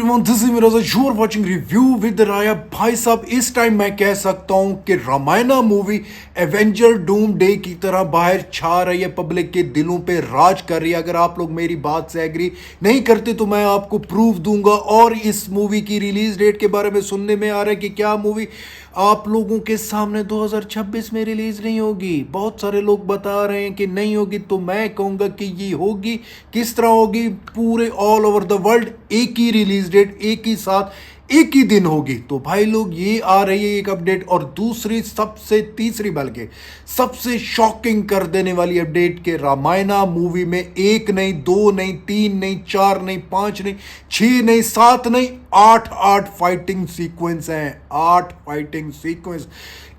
Everyone, this is Miraj, you are watching review with Raya. भाई साहब, इस टाइम मैं कह सकता हूं कि Ramayana movie Avenger Doom day की तरह बाहर छा रही है, पब्लिक के दिलों पे राज कर रही है। अगर आप लोग मेरी बात से एग्री नहीं करते तो मैं आपको प्रूफ दूंगा। और इस मूवी की रिलीज डेट के बारे में सुनने में आ रहा है कि क्या मूवी आप लोगों के सामने 2026 में रिलीज नहीं होगी। बहुत सारे लोग बता रहे हैं कि नहीं होगी, तो मैं कहूंगा कि ये होगी। किस तरह होगी? पूरे ऑल ओवर द वर्ल्ड एक ही रिलीज डेट, एक ही साथ, एक ही दिन होगी। तो भाई लोग, ये आ रही है एक अपडेट। और दूसरी तीसरी बल्कि सबसे शॉकिंग कर देने वाली अपडेट के रामायणा मूवी में एक नहीं, दो नहीं, तीन नहीं, चार नहीं, पांच नहीं, छह नहीं, सात नहीं, आठ फाइटिंग सीक्वेंस हैं। 8 फाइटिंग सीक्वेंस।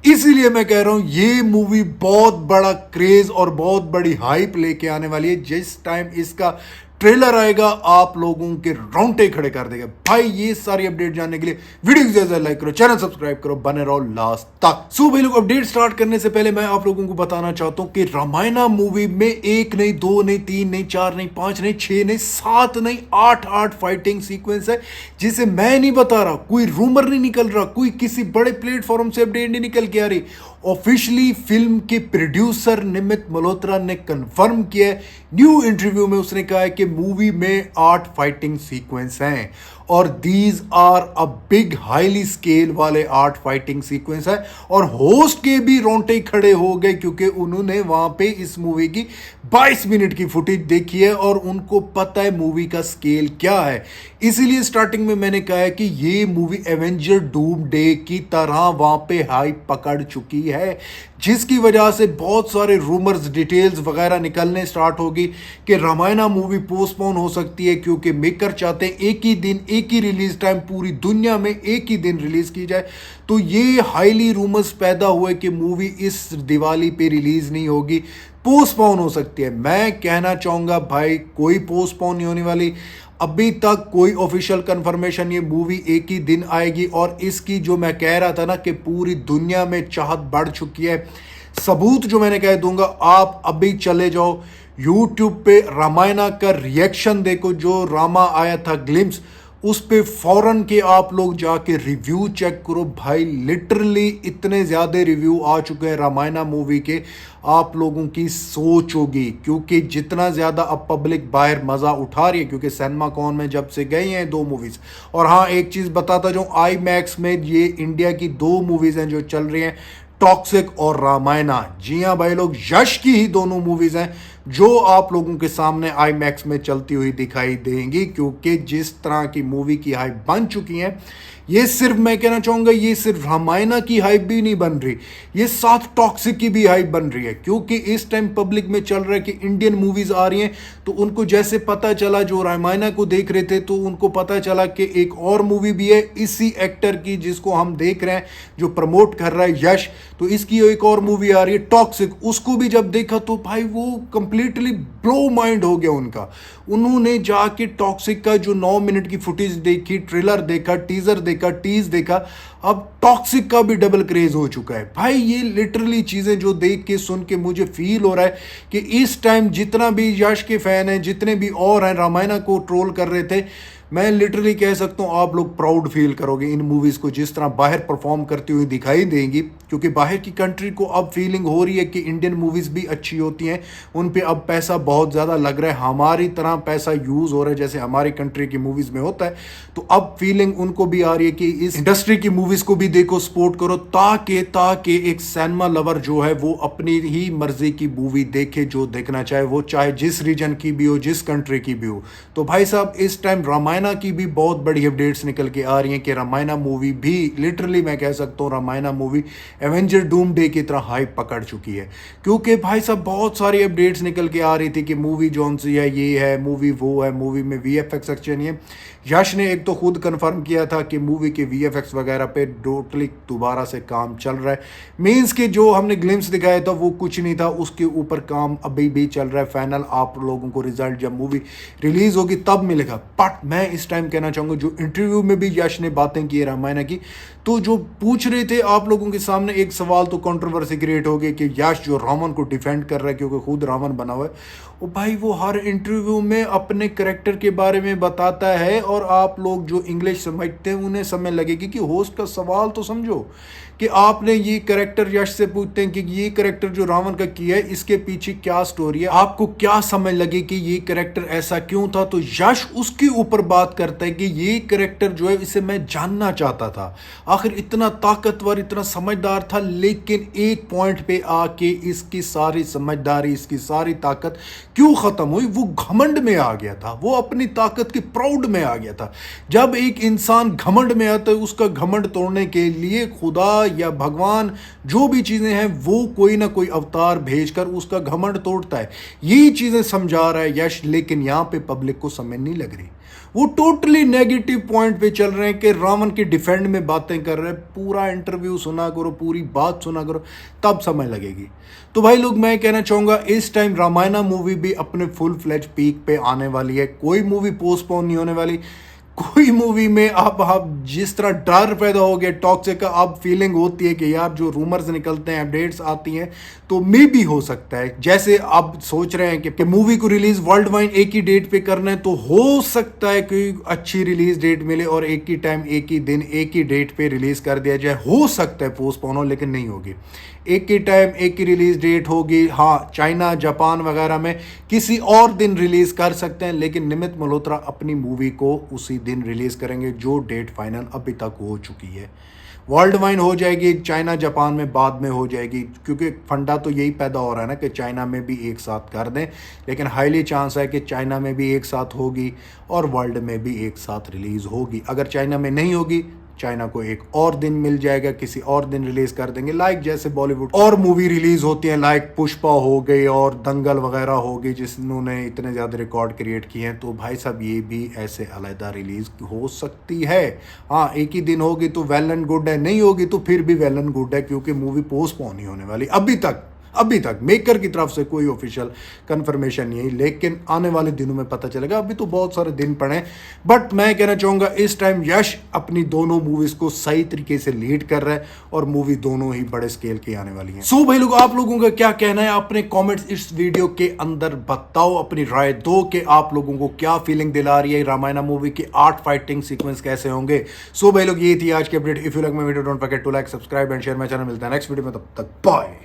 इसीलिए मैं कह रहा हूं ये मूवी बहुत बड़ा क्रेज और बहुत बड़ी हाइप लेके आने वाली है। जिस टाइम इसका ट्रेलर आएगा आप लोगों के रोंगटे खड़े कर देगा। भाई, ये सारी अपडेट जानने के लिए वीडियो जैसा लाइक करो, चैनल सब्सक्राइब करो, बने रहो लास्ट तक। सो भाई लोग, अपडेट स्टार्ट करने से पहले मैं आप लोगों को बताना चाहता हूं कि रामायणा मूवी में एक नहीं, दो नहीं, तीन नहीं, चार नहीं, पांच नहीं, छह नहीं, सात नहीं, आठ फाइटिंग सीक्वेंस है, जिसे मैं नहीं बता रहा, कोई रूमर नहीं निकल रहा, कोई किसी बड़े प्लेटफॉर्म से अपडेट नहीं निकल के आ रही। ऑफिशियली फिल्म के प्रोड्यूसर निमित मल्होत्रा ने कंफर्म किया है। न्यू इंटरव्यू में उसने कहा है कि मूवी में 8 फाइटिंग सीक्वेंस हैं और these are a big highly scale वाले 8 फाइटिंग सीक्वेंस है। और होस्ट के भी रोंगटे खड़े हो गए क्योंकि उन्होंने वहां पे इस मूवी की 22 मिनट की फुटेज देखी है और उनको पता है मूवी का स्केल क्या है। इसीलिए स्टार्टिंग में मैंने कहा है कि ये मूवी एवेंजर डूम डे की तरह वहां पे हाइप पकड़ चुकी है, जिसकी वजह से बहुत सारे रूमर्स, डिटेल्स वगैरह निकलने स्टार्ट होगी कि रामायणा मूवी पोस्टपोन हो सकती है क्योंकि मेकर चाहते हैं एक ही दिन, एक ही रिलीज टाइम, पूरी दुनिया में एक ही दिन रिलीज की जाए। तो ये हाईली रूमर्स पैदा हुए कि मूवी इस दिवाली पे रिलीज नहीं होगी, पोस्टपोन हो सकती है। मैं कहना चाहूंगा भाई, कोई पोस्टपोन नहीं होने वाली। अभी तक कोई ऑफिशियल कंफर्मेशन, ये मूवी एक ही दिन आएगी। और इसकी जो मैं कह रहा था ना कि पूरी दुनिया में चाहत बढ़ चुकी है, सबूत जो मैंने कह दूंगा। आप अभी चले जाओ यूट्यूब पे, रामायणा का रिएक्शन देखो, जो रामा आया था ग्लिम्स, उस पे फौरन के आप लोग जाके रिव्यू चेक करो। भाई लिटरली इतने ज्यादा रिव्यू आ चुके हैं रामायणा मूवी के, आप लोगों की सोच होगी। क्योंकि जितना ज्यादा अब पब्लिक बाहर मजा उठा रही है, क्योंकि सिनेमा कॉन में जब से गई हैं 2 मूवीज। और हाँ, एक चीज बताता जो आई मैक्स में ये इंडिया की 2 मूवीज हैं जो चल रही हैं, टॉक्सिक और रामायणा। जी हाँ भाई लोग, यश की ही दोनों मूवीज हैं जो आप लोगों के सामने आई मैक्स में चलती हुई दिखाई देंगी। क्योंकि जिस तरह की मूवी की हाइप बन चुकी है, ये सिर्फ, मैं कहना चाहूंगा, ये सिर्फ रामायणा की हाइप भी नहीं बन रही, ये साथ टॉक्सिक की भी हाइप बन रही है। क्योंकि इस टाइम पब्लिक में चल रहा है कि इंडियन मूवीज आ रही हैं, तो उनको जैसे पता चला, जो रामायणा को देख रहे थे तो उनको पता चला कि एक और मूवी भी है इसी एक्टर की जिसको हम देख रहे हैं, जो प्रमोट कर रहा है यश, तो इसकी एक और मूवी आ रही है टॉक्सिक। उसको भी जब देखा तो भाई वो कंप्लीटली ब्लो माइंड हो गया उनका। उन्होंने जाके टॉक्सिक का जो 9 मिनट की फुटेज देखी, ट्रेलर देखा, टीजर देखा, टीज देखा, अब टॉक्सिक का भी डबल क्रेज हो चुका है। भाई ये लिटरली चीजें जो देख के, सुन के मुझे फील हो रहा है कि इस टाइम जितना भी यश के फैन हैं, जितने भी और हैं रामायणा को ट्रोल कर रहे थे, मैं लिटरली कह सकता हूं आप लोग प्राउड फील करोगे इन मूवीज को, जिस तरह बाहर परफॉर्म करती हुई दिखाई देंगी। क्योंकि बाहर की कंट्री को अब फीलिंग हो रही है कि इंडियन मूवीज भी अच्छी होती हैं, उन पे अब पैसा बहुत ज्यादा लग रहा है, हमारी तरह पैसा यूज हो रहा है जैसे हमारी कंट्री की मूवीज में होता है। तो अब फीलिंग उनको भी आ रही है कि इस इंडस्ट्री की मूवीज को भी देखो, सपोर्ट करो, ताकि एक सिनेमा लवर जो है वो अपनी ही मर्जी की मूवी देखे, जो देखना चाहे, वो चाहे जिस रीजन की भी हो, जिस कंट्री की भी हो। तो भाई साहब, इस टाइम रामायणा की भी बहुत बड़ी अपडेट्स निकल के आ रही हैं कि रामायणा मूवी भी, लिटरली मैं कह सकता हूँ, Ramayana movie Avenger Doom day की तरह हाइप पकड़ चुकी है। क्योंकि भाई साहब बहुत सारी अपडेट्स निकल के आ रही थी कि मूवी जौन सी है, ये है मूवी, वो है मूवी में वीएफएक्स अच्छा नहीं है। यश ने एक तो खुद कंफर्म किया था कि मूवी के वीएफएक्स वगैरह पे टोटली दोबारा से काम चल रहा है। मींस के जो हमने ग्लिम्स दिखाया था वो कुछ नहीं था, उसके ऊपर काम अभी भी चल रहा है। फाइनल आप लोगों को रिजल्ट जब मूवी रिलीज होगी तब मिलेगा। बट मैं मैं इस टाइम कहना चाहूँगा, जो इंटरव्यू में भी यश ने बातें की है रामायण की, तो जो पूछ रहे थे आप लोगों के सामने एक सवाल, तो कंट्रोवर्सी क्रिएट हो गई कि यश जो रावण को डिफेंड कर रहा है क्योंकि खुद रावण बना हुआ है। ओ भाई, वो हर इंटरव्यू में अपने करेक्टर के बारे में बताता है, और आप लोग जो इंग्लिश समझते हैं उन्हें समय लगेगी कि होस्ट का सवाल तो समझो कि आपने ये करेक्टर यश से पूछते हैं कि ये करेक्टर जो रावण का किया है इसके पीछे क्या स्टोरी है, आपको क्या समझ लगे कि ये करेक्टर ऐसा क्यों था, तो यश उसके ऊपर बात करता है कि ये करेक्टर जो है इसे मैं जानना चाहता था, आखिर इतना ताकतवर, इतना समझदार था, लेकिन एक पॉइंट पे आके इसकी सारी समझदारी, इसकी सारी ताकत क्यों खत्म हुई, वो घमंड में आ गया था, वो अपनी ताकत के प्राउड में आ गया था। जब एक इंसान घमंड में आता है, उसका घमंड तोड़ने के लिए खुदा या भगवान जो भी चीजें हैं वो कोई ना कोई अवतार भेजकर उसका घमंड तोड़ता है। यही चीजें समझा रहा है यश, लेकिन यहां पे पब्लिक को समझ नहीं लग रही, वो टोटली नेगेटिव पॉइंट पे चल रहे हैं कि रावण के डिफेंड में बातें कर रहे हैं। पूरा इंटरव्यू सुना करो, पूरी बात सुना करो, तब समझ लगेगी। तो भाई लोग, मैं कहना चाहूंगा इस टाइम रामायणा मूवी भी अपने फुल फ्लेज पीक पे आने वाली है, कोई मूवी पोस्टपोन नहीं होने वाली। कोई मूवी में आप जिस तरह डर पैदा हो गया टॉक्सिक का, अब फीलिंग होती है कि यार जो रूमर्स निकलते हैं, अपडेट्स आती हैं, तो मे भी हो सकता है, जैसे अब सोच रहे हैं कि मूवी को रिलीज वर्ल्ड वाइड एक ही डेट पे करना है, तो हो सकता है कि अच्छी रिलीज डेट मिले और एक ही टाइम, एक ही दिन, एक ही डेट पे रिलीज कर दिया जाए। हो सकता है पोस्टपोन हो, लेकिन नहीं होगी, एक ही टाइम, एक ही रिलीज डेट होगी। हाँ, चाइना, जापान वगैरह में किसी और दिन रिलीज कर सकते हैं, लेकिन निमित मल्होत्रा अपनी मूवी को उसी दिन रिलीज करेंगे जो डेट फाइनल अभी तक हो चुकी है। वर्ल्ड वाइड हो जाएगी, चाइना जापान में बाद में हो जाएगी, क्योंकि फंडा तो यही पैदा हो रहा है ना कि चाइना में भी एक साथ कर दें, लेकिन हाईली चांस है कि चाइना में भी एक साथ होगी और वर्ल्ड में भी एक साथ रिलीज होगी। अगर चाइना में नहीं होगी, चाइना को एक और दिन मिल जाएगा, किसी और दिन रिलीज कर देंगे, लाइक जैसे बॉलीवुड और मूवी रिलीज होती है, लाइक पुष्पा हो गई और दंगल वगैरह हो गई, जिन्होंने इतने ज्यादा रिकॉर्ड क्रिएट किए हैं। तो भाई साहब, ये भी ऐसे अलग रिलीज हो सकती है। हाँ, एक ही दिन होगी तो वेल एंड गुड है, नहीं होगी तो फिर भी वेल एंड गुड है, क्योंकि मूवी पोस्टपोन नहीं होने वाली। अभी तक मेकर की तरफ से कोई ऑफिशियल कंफर्मेशन नहीं है, लेकिन आने वाले दिनों में पता चलेगा। अभी तो बहुत सारे दिन पड़े, बट मैं कहना चाहूंगा इस टाइम यश अपनी दोनों मूवीज को सही तरीके से लीड कर रहा है और मूवी दोनों ही बड़े स्केल की आने वाली है। सो भाई लोग, आप लोगों का क्या कहना है? अपने कॉमेंट्स इस वीडियो के अंदर बताओ, अपनी राय दो कि आप लोगों को क्या फीलिंग दिला रही है रामायणा मूवी के 8 फाइटिंग सीक्वेंस कैसे होंगे। सो भाई लोग, ये थी आज की update. If you like my video, don't forget to like, subscribe and share my channel. मिलता है नेक्स्ट वीडियो में, तब तक बाय।